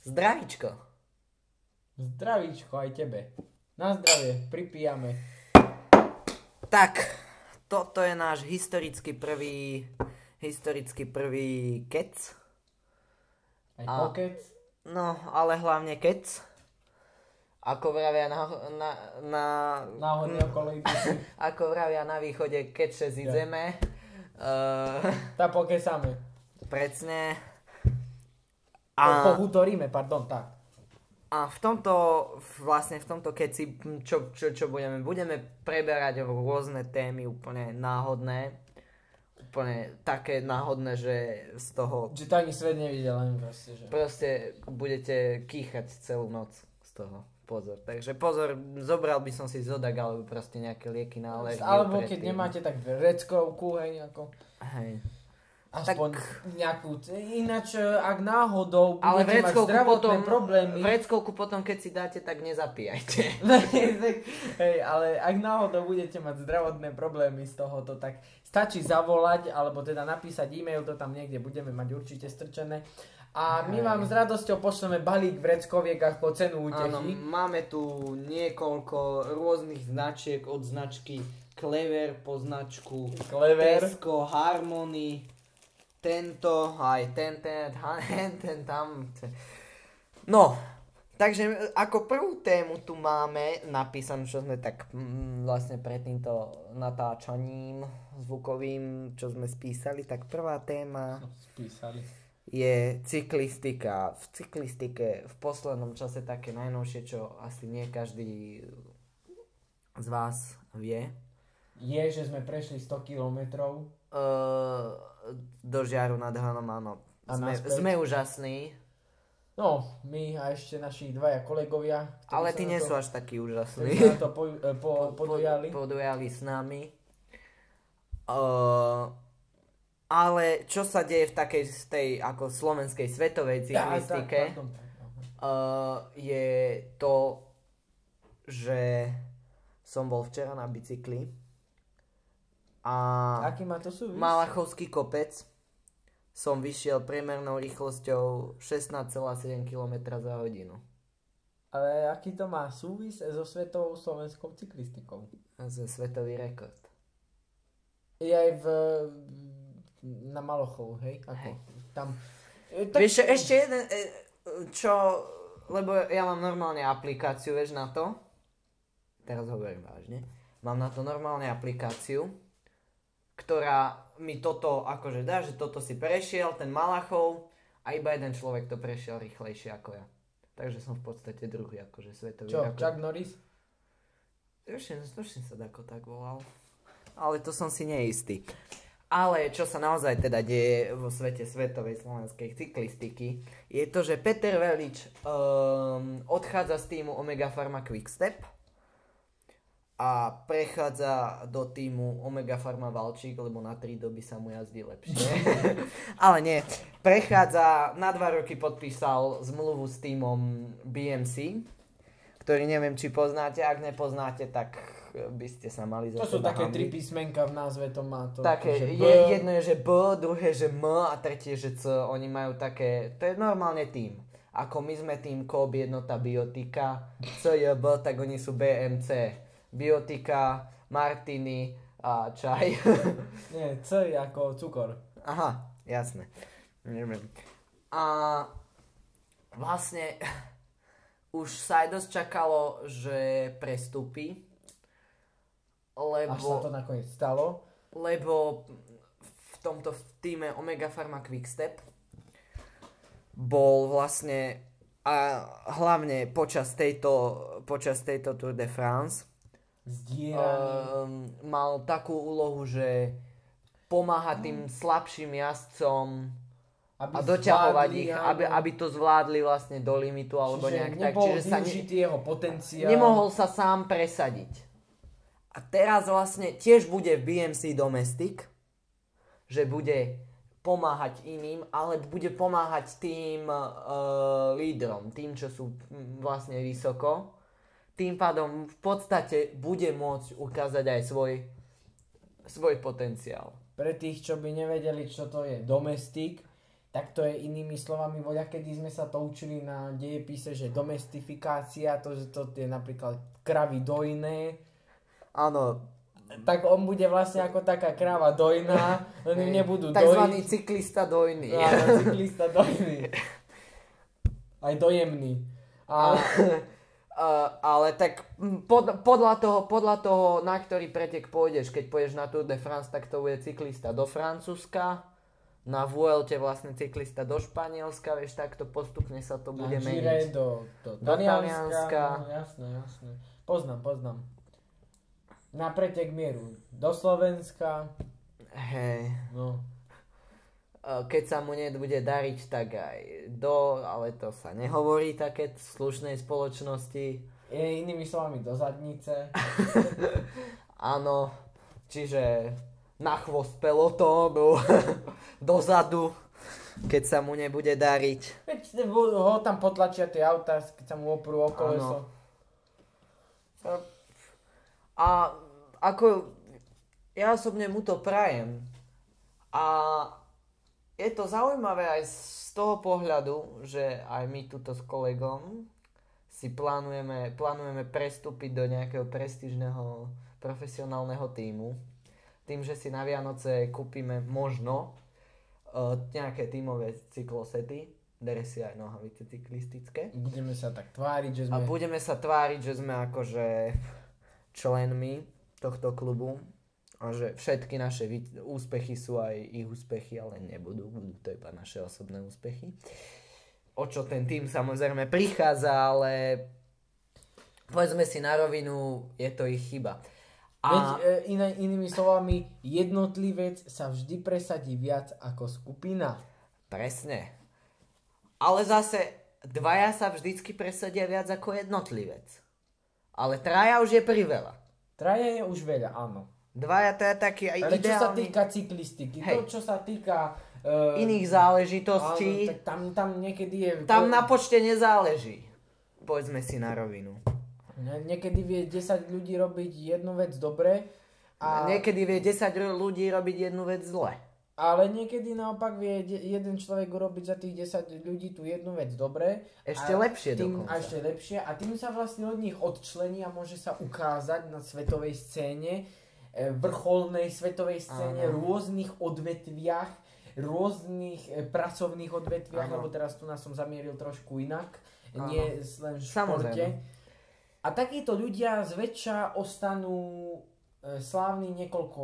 Zdravíčko. Zdravíčko aj tebe. Na zdravie, pripíjame. Tak, toto je náš historicky prvý kec. Aj pokec. No, ale hlavne kec. Ako vravia Náhodne okolíci. Ako vravia na východe, keď sa zideme. Tá pokecáme. Presne. Pohutoríme, pardon, tak. A v tomto keci, čo budeme preberať rôzne témy úplne náhodné. Úplne také náhodné, že z toho... Že to ani svet nevidel, len proste, že... Proste budete kýchať celú noc z toho. Pozor. Takže pozor, zobral by som si Zodak alebo proste nejaké lieky na alergiu. Alebo keď nemáte, tak vreckovku, hej, ako... Hej. Aspoň nejakú... Ináč, ak náhodou ale budete mať zdravotné problémy... vreckovku potom, keď si dáte, tak nezapíjajte. Hej, ale ak náhodou budete mať zdravotné problémy z tohoto, tak stačí zavolať, alebo teda napísať e-mail, to tam niekde budeme mať určite strčené. A my vám s radosťou pošleme balík vreckoviek ako cenu útechy. Áno, máme tu niekoľko rôznych značiek, od značky Clever po značku Tesco, Harmony, tento, aj ten tam. No, takže ako prvú tému tu máme napísanú, čo sme tak vlastne pred týmto natáčaním zvukovým, čo sme spísali, tak prvá téma... je cyklistika. V cyklistike v poslednom čase také najnovšie, čo asi nie každý z vás vie. Je, že sme prešli 100 kilometrov. Do Žiaru nad Hronom, áno. Sme úžasní. No, my a ešte naši dvaja kolegovia. Ale tí nie sú až takí úžasní. Ktorí sa to podujali s nami. Ale čo sa deje v takej tej ako slovenskej svetovej cyklistike, je to, že som bol včera na bicykli a aký má to súvis? Malachovský kopec som vyšiel priemernou rýchlosťou 16,7 km za hodinu. Ale aký to má súvis so svetovou slovenskou cyklistikou? Za svetový rekord. Je aj na Malochov, hej? Ako, tam... Vieš, ešte jeden, lebo ja mám normálne aplikáciu, vieš, na to. Teraz hovorím vážne. Mám na to normálne aplikáciu, ktorá mi toto akože dá, že toto si prešiel, ten Malachov, a iba jeden človek to prešiel rýchlejšie ako ja. Takže som v podstate druhý, akože svetový rekord. Chuck Norris? Tuším sa ako tak volal. Ale to som si neistý. Ale čo sa naozaj teda deje vo svete svetovej slovenskej cyklistiky, je to, že Peter Velič odchádza z týmu Omega Pharma Quickstep a prechádza do týmu Omega Pharma Valčík, lebo na 3 doby sa mu jazdí lepšie. Ale nie. Prechádza, na 2 roky podpísal zmluvu s týmom BMC, ktorý neviem, či poznáte. Ak nepoznáte, tak by ste sa mali to sú také 3 písmenka v názve, to má to. Také, jedno je, že B, druhé, že M a tretie, že C. Oni majú také, to je normálne tým. Ako my sme tým Coop jednota Biotika, CJB, tak oni sú BMC. Biotika, Martini a čaj. Nie, C je ako cukor. Aha, jasné. Neviem. A vlastne už sa aj dosť čakalo, že prestúpi. Lebo, až sa to nakoniec stalo. Lebo v tomto týme Omega Pharma Quickstep bol vlastne a hlavne počas tejto Tour de France mal takú úlohu, že pomáha tým slabším jazdcom a doťahovať ich, aby to zvládli vlastne do limitu alebo nejak tak. Čiže sa jeho potenciál. Nemohol sa sám presadiť. A teraz vlastne tiež bude v BMC Domestic, že bude pomáhať iným, ale bude pomáhať tým lídrom, tým, čo sú vlastne vysoko. Tým pádom v podstate bude môcť ukázať aj svoj potenciál. Pre tých, čo by nevedeli, čo to je Domestic, Tak to je inými slovami, kedy sme sa to učili na dejepise, že domestifikácia, to, že to je napríklad kravy dojné. Áno. Tak on bude vlastne ako taká kráva dojná, len im nebudú dojiť. Takzvaný cyklista dojný. Áno, cyklista dojný. Aj dojemný. Ale tak podľa toho, na ktorý pretek pôjdeš, keď pôjdeš na Tour de France, tak to bude cyklista do Francúzska, na Vuelte vlastne cyklista do Španielska, vieš, takto postupne sa to bude meniť. Na Gire do Talianska. No, jasné. Poznám. Na pretek mieru do Slovenska. Hej. No. Keď sa mu nebude dariť, tak aj ale to sa nehovorí také v slušnej spoločnosti. Inými slovami do zadnice. Áno, čiže na chvost pelotónu, dozadu, keď sa mu nebude dariť. Veď ho tam potlačia tie autá, keď sa mu oprú o koleso. A ako ja osobne mu to prajem. A je to zaujímavé aj z toho pohľadu, že aj my tuto s kolegom si plánujeme prestúpiť do nejakého prestížneho profesionálneho tímu. Tým, že si na Vianoce kúpime možno nejaké tímové cyklosety, dresy aj nohavice cyklistické. Budeme sa tak tváriť, že sme... A budeme sa tváriť, že sme akože členmi tohto klubu a že všetky naše úspechy sú aj ich úspechy, ale budú to iba naše osobné úspechy. O čo ten tým samozrejme prichádza, ale povedzme si na rovinu, je to ich chyba. Veď inými slovami, jednotlivec sa vždy presadí viac ako skupina. Presne. Ale zase dvaja sa vždycky presadia viac ako jednotlivec. Ale traja už je priveľa. Traja je už veľa, áno. Dvaja to je taký aj ale ideálny. čo sa týka cyklistiky, to čo sa týka iných záležitostí, áno, tak tam niekedy je... Tam na počte nezáleží. Povedzme si na rovinu. Niekedy vie 10 ľudí robiť jednu vec dobre a niekedy vie 10 ľudí robiť jednu vec zle. Ale niekedy naopak vie jeden človek urobiť za tých 10 ľudí tú jednu vec dobre. Ešte lepšie dokonca. A ešte lepšie. A tým sa vlastne od nich odčlení a môže sa ukázať na svetovej scéne, vrcholnej svetovej scéne, rôznych odvetviach, rôznych pracovných odvetviach, lebo teraz tu nás som zamieril trošku inak, nie len v športe. A takíto ľudia zväčša ostanú slávni niekoľko,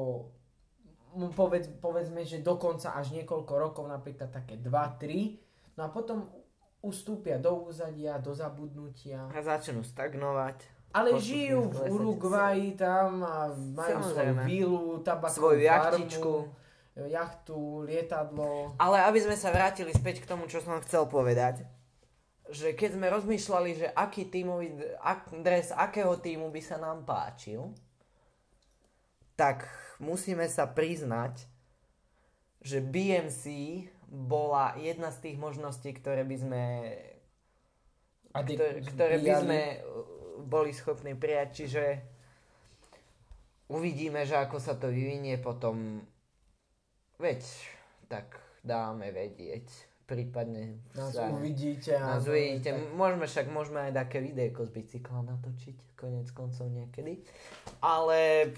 povedzme, že dokonca až niekoľko rokov, napríklad také 2-3, no a potom ustúpia do úzadia, do zabudnutia. A začnú stagnovať. Ale žijú v Uruguayi tam a majú svoju vílu, tabakovú farmu, jachtu, lietadlo. Ale aby sme sa vrátili späť k tomu, čo som chcel povedať, že keď sme rozmýšľali, že aký tímový dres akého tímu by sa nám páčil, tak musíme sa priznať, že BMC bola jedna z tých možností, ktoré by sme boli schopní prijať. Čiže uvidíme, že ako sa to vyvinie potom, veď tak dáme vedieť. Prípadne nás uvidíte. Môžeme aj také videjko z bicykla natočiť, konec koncov niekedy. Ale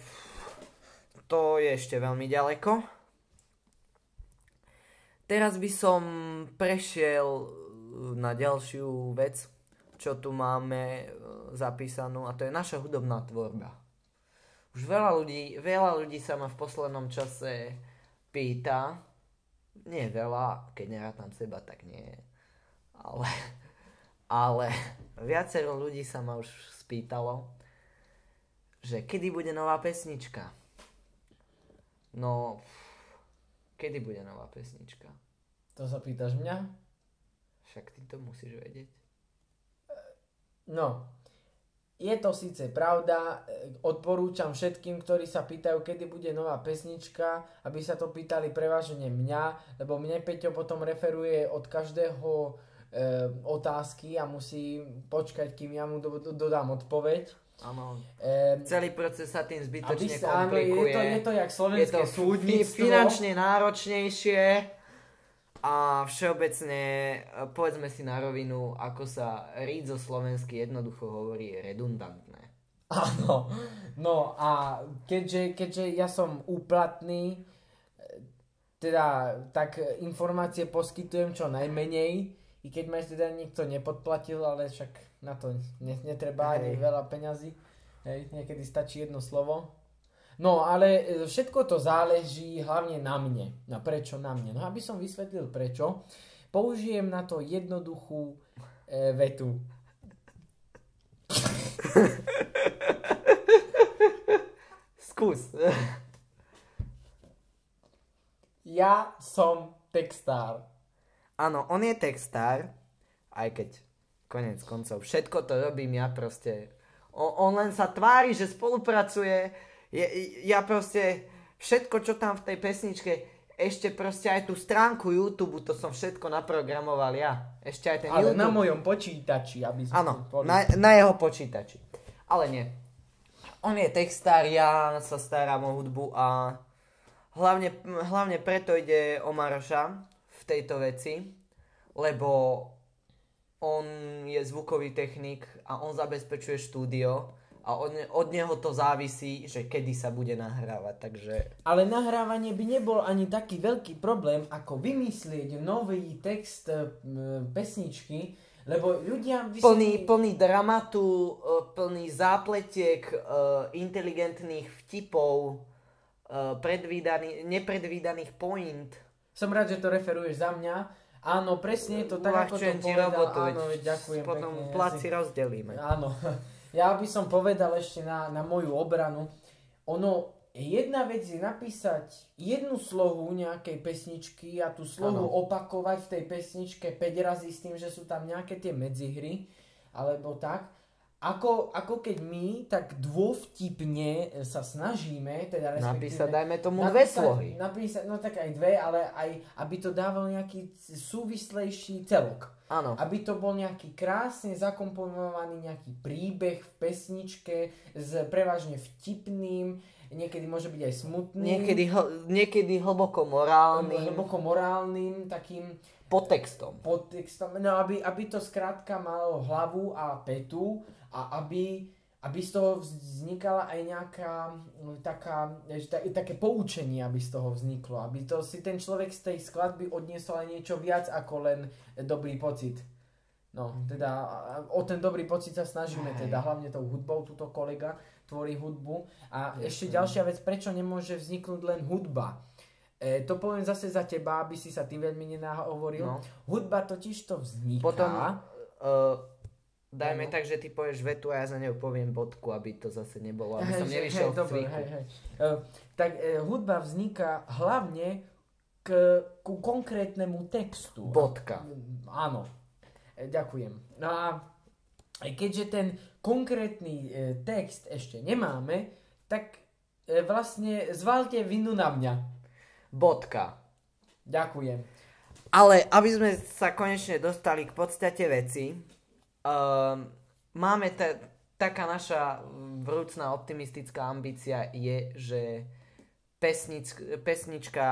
to je ešte veľmi ďaleko. Teraz by som prešiel na ďalšiu vec, čo tu máme zapísanú, a to je naša hudobná tvorba. Už veľa ľudí sa ma v poslednom čase pýta, nie veľa, keď nerátam seba, tak nie. Ale viacero ľudí sa ma už spýtalo, že kedy bude nová pesnička. No, kedy bude nová pesnička? To sa pýtaš mňa? Však ty to musíš vedieť. No, je to síce pravda, odporúčam všetkým, ktorí sa pýtajú, kedy bude nová pesnička, aby sa to pýtali prevažne mňa, lebo mne Peťo potom referuje od každého otázky a musí počkať, kým ja mu dodám odpoveď. Áno. Celý proces sa tým zbytočne komplikuje. Je to jak slovenské súdnictvo. Finančne náročnejšie. A všeobecne, povedzme si na rovinu, ako sa read zo slovensky jednoducho hovorí, je redundantné. Áno, no a keďže ja som úplatný, teda tak informácie poskytujem čo najmenej, i keď ma teda niekto nepodplatil, ale však na to netreba ani veľa peňazí, niekedy stačí jedno slovo. No ale všetko to záleží hlavne na mne. No prečo na mne? No aby som vysvetlil prečo, použijem na to jednoduchú vetu. Skús. Ja som textár. Áno, on je textár, aj keď konec koncov všetko to robím ja proste. On len sa tvári, že spolupracuje. Ja proste všetko, čo tam v tej pesničke, ešte proste aj tú stránku YouTube, to som všetko naprogramoval ja. Ešte aj ten Ale YouTube. na mojom počítači, aby som... Áno, na jeho počítači. Ale nie. On je textár, ja sa starám o hudbu a hlavne preto ide o Maroša v tejto veci, lebo on je zvukový technik a on zabezpečuje štúdio a od neho to závisí, že kedy sa bude nahrávať, takže... Ale nahrávanie by nebol ani taký veľký problém, ako vymyslieť nový text pesničky, lebo ľudia... Plný dramatu, plný zápletiek, inteligentných vtipov, nepredvídaných point. Som rád, že to referuješ za mňa. Áno, presne to tak, ako to povedal. Robotu, áno, ďakujem potom pekne. pláci rozdelíme. Áno. Ja by som povedal ešte na moju obranu. Jedna vec je napísať jednu slohu nejakej pesničky a tú slohu opakovať v tej pesničke 5 razy s tým, že sú tam nejaké tie medzihry, alebo tak. Ako keď my tak dôvtipne sa snažíme, teda napísať, dajme tomu dve slohy. Napísať, no tak aj dve, ale aj aby to dával nejaký súvislejší celok. Áno. Aby to bol nejaký krásne zakomponovaný nejaký príbeh v pesničke s prevažne vtipným, niekedy môže byť aj smutným. Niekedy hlboko morálnym. Hlboko morálnym, takým podtextom. No aby to skrátka malo hlavu a petu a aby z toho vznikala aj nejaká také poučenie, aby z toho vzniklo. Aby to si ten človek z tej skladby odniesol aj niečo viac ako len dobrý pocit. No, teda o ten dobrý pocit sa snažíme, teda hlavne tou hudbou, túto kolega tvorí hudbu. A ešte ďalšia vec, prečo nemôže vzniknúť len hudba? To poviem zase za teba, aby si sa ty veľmi nenahovoril. No. Hudba totiž to vzniká. Potom dajme tak, že ty povieš vetu a ja za ňou poviem bodku, aby to zase nebolo, aby som nevyšiel v cviku. Tak hudba vzniká hlavne ku konkrétnemu textu. Bodka. Áno. Ďakujem. No a keďže ten konkrétny text ešte nemáme, tak vlastne zvalte vinu na mňa. Bodka. Ďakujem. Ale aby sme sa konečne dostali k podstate veci, máme taká naša vrúcna optimistická ambícia je, že pesnička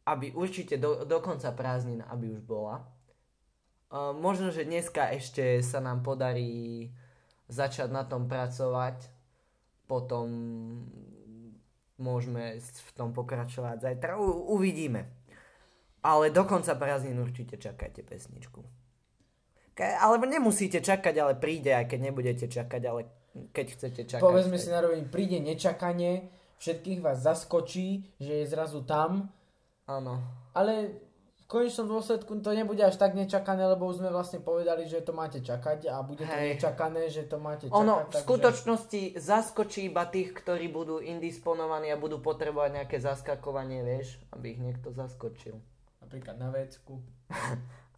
aby určite do konca prázdnin, aby už bola. Možno, že dneska ešte sa nám podarí začať na tom pracovať, potom môžeme v tom pokračovať zajtra, uvidíme. Ale do konca prázdnin určite čakajte pesničku. Alebo nemusíte čakať, ale príde, aj keď nebudete čakať, ale keď chcete čakať. Povedzme si na rovinu, príde nečakanie, všetkých vás zaskočí, že je zrazu tam. Áno. Ale v konečnom dôsledku to nebude až tak nečakané, lebo už sme vlastne povedali, že to máte čakať a bude to nečakané, že to máte čakať. Ono v skutočnosti zaskočí iba tých, ktorí budú indisponovaní a budú potrebovať nejaké zaskakovanie, vieš, aby ich niekto zaskočil. Napríklad na vécku.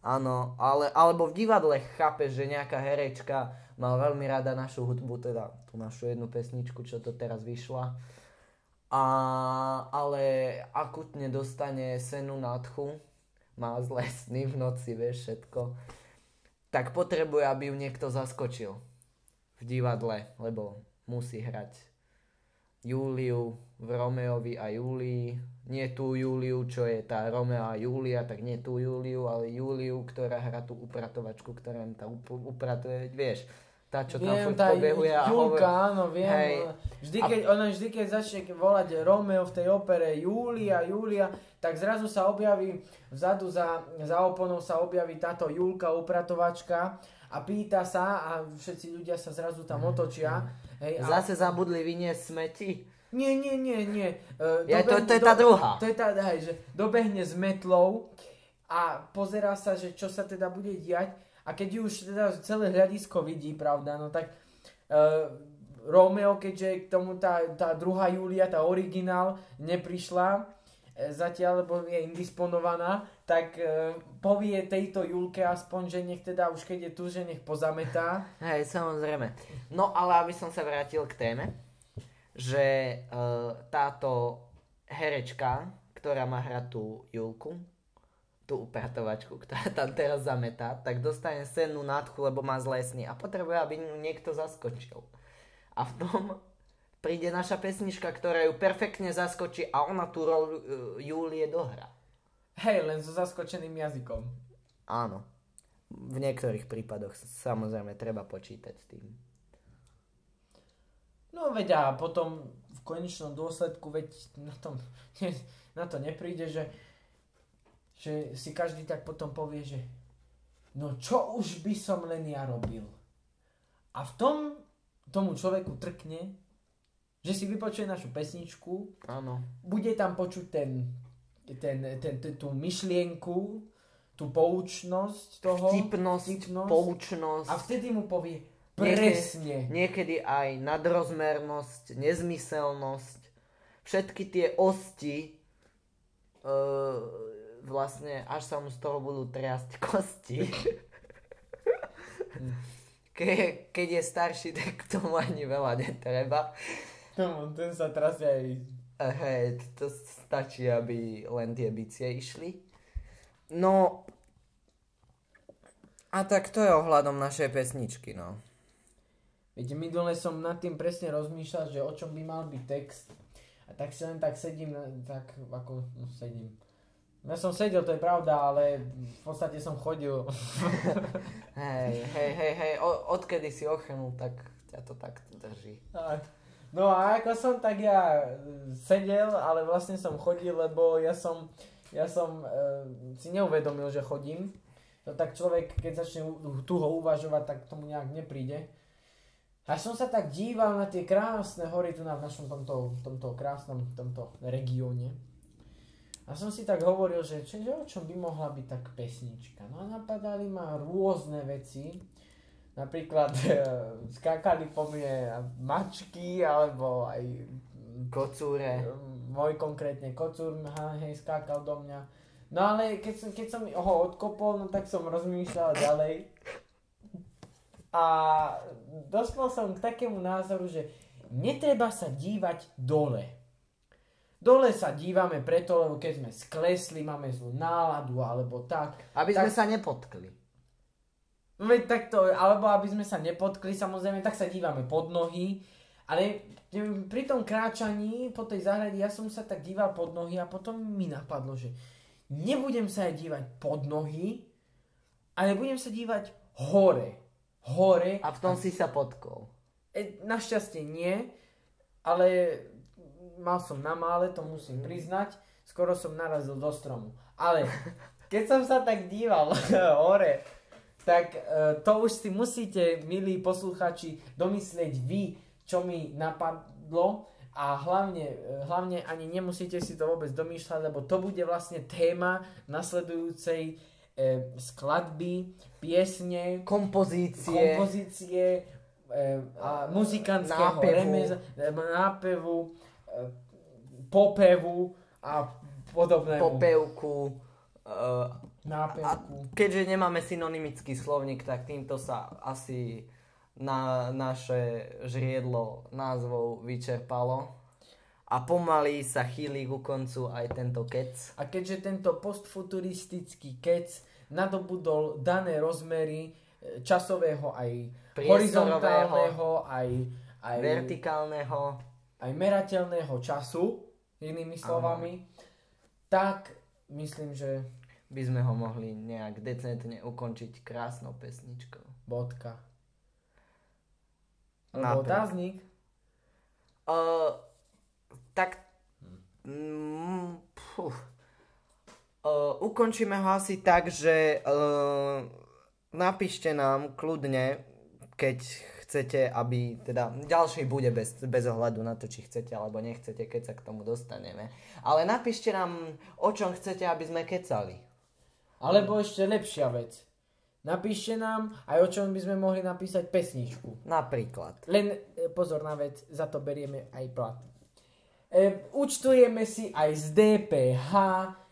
Áno, alebo v divadle chápeš, že nejaká herečka má veľmi rada našu hudbu, teda tú našu jednu pesničku, čo to teraz vyšla. Ale akutne dostane senu nádchu, má zlé sny v noci, vieš, všetko. Tak potrebuje, aby ju niekto zaskočil v divadle, lebo musí hrať Júliu v Romeovi a Júlii. Nie tú Júliu, čo je tá Romeo a Júlia, tak nie tú Júliu, ale Júliu, ktorá hrá tú upratovačku, ktorá im tá upratuje, vieš. Tá, čo tam furt pobehuje a hovorí. Áno, viem. Hej. Vždy, keď začne volať Romeo v tej opere Júlia, tak zrazu sa objaví, vzadu za oponou sa objaví táto Júlka upratovačka a pýta sa a všetci ľudia sa zrazu tam otočia. Hej, Zase zabudli vyniesť smeti? Nie. To je tá druhá. To je tá, hej, že dobehne s metlou a pozerá sa, že čo sa teda bude diať. A keď už teda celé hľadisko vidí, pravda, no tak Romeo, keďže k tomu tá druhá Júlia, tá originál, neprišla zatiaľ, lebo je indisponovaná, tak povie tejto Júlke aspoň, že nech teda už keď je tu, že nech pozametá. Hej, samozrejme. No ale aby som sa vrátil k téme, že táto herečka, ktorá má hrať tú Júlku, tú upratovačku, ktorá tam teraz zametá, tak dostane sennú nádchu, lebo má zlé sny a potrebuje, aby niekto zaskočil. A v tom príde naša pesnička, ktorá ju perfektne zaskočí a ona tú rolu Júlie dohrá. Hej, len so zaskočeným jazykom. Áno. V niektorých prípadoch samozrejme treba počítať s tým. No veď a potom v konečnom dôsledku veď na to nepríde, že si každý tak potom povie, že no čo už by som len ja robil. A v tom tomu človeku trkne, že si vypočuje našu pesničku, áno. Bude tam počuť tú myšlienku, tú poučnosť toho. Vtipnosť, poučnosť. A vtedy mu povie presne. Niekedy aj nadrozmernosť, nezmyselnosť. Všetky tie osti vlastne až sa mu z toho budú triasť kosti. Keď je starší, tak k tomu ani veľa netreba. Ten sa trasie aj. Hej, to stačí, aby len tie bicie išli. No a tak to je ohľadom našej pesničky, no. Viete, minule som nad tým presne rozmýšľal, že o čom by mal byť text. A tak si len tak sedím, sedím. Ja som sedel, to je pravda, ale v podstate som chodil. Hej, odkedy si ochrnul, tak ťa to tak drží. No a ako som tak ja sedel, ale vlastne som chodil, lebo ja som si neuvedomil, že chodím. To tak človek, keď začne tuho uvažovať, tak tomu nejak nepríde. A som sa tak díval na tie krásne hory tu na našom tomto krásnom regióne. A som si tak hovoril, že o čom by mohla byť tak pesnička. No a napadali ma rôzne veci. Napríklad skákali po mne mačky, alebo aj kocúre. Môj konkrétne kocúr, skákal do mňa. No ale keď som ho odkopol, no tak som rozmýšľal ďalej. A dospel som k takému názoru, že netreba sa dívať dole. Dole sa dívame preto, lebo keď sme sklesli, máme zlú náladu, alebo tak. Aby sme sa nepotkli. Alebo aby sme sa nepotkli, samozrejme, tak sa dívame pod nohy. Ale pri tom kráčaní po tej záhrade, ja som sa tak díval pod nohy a potom mi napadlo, že nebudem sa aj dívať pod nohy, ale budem sa dívať hore. A v tom si sa potkol. Našťastie nie, ale mal som na mále, to musím priznať. Skoro som narazil do stromu. Ale keď som sa tak díval hore, tak to už si musíte, milí posluchači, domyslieť vy, čo mi napadlo. A hlavne ani nemusíte si to vôbec domýšľať, lebo to bude vlastne téma nasledujúcej skladby, piesne, kompozície a muzikantského nápevu, popevu a podobnému. Popevku. Nápevku. A keďže nemáme synonymický slovník, tak týmto sa asi na naše žriedlo názvov vyčerpalo. A pomaly sa chýli ku koncu aj tento kec. A keďže tento postfuturistický kec nadobudol dané rozmery časového aj horizontálneho, aj vertikálneho, aj merateľného času, inými slovami, tak myslím, že by sme ho mohli nejak decentne ukončiť krásnou pesničkou. bodka. Alebo otáznik? Tak ukončíme ho asi tak, že napíšte nám kľudne, keď chcete, aby teda ďalší bude bez ohľadu na to, či chcete alebo nechcete, keď sa k tomu dostaneme. Ale napíšte nám, o čom chcete, aby sme kecali. Alebo ešte lepšia vec. Napíšte nám aj o čom by sme mohli napísať pesničku. Napríklad. Len pozor na vec, za to berieme aj plat. Účtujeme si aj z DPH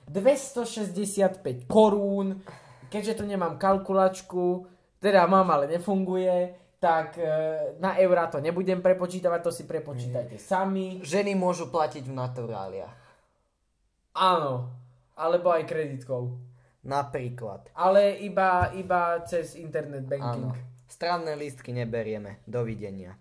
265 korún. Keďže tu nemám kalkulačku, teda mám, ale nefunguje, tak na eurá to nebudem prepočítavať, to si prepočítajte sami. Ženy môžu platiť v naturáliach. Áno, alebo aj kreditkou. Napríklad. Ale iba cez internet banking. Áno. Stranné lístky neberieme. Dovidenia.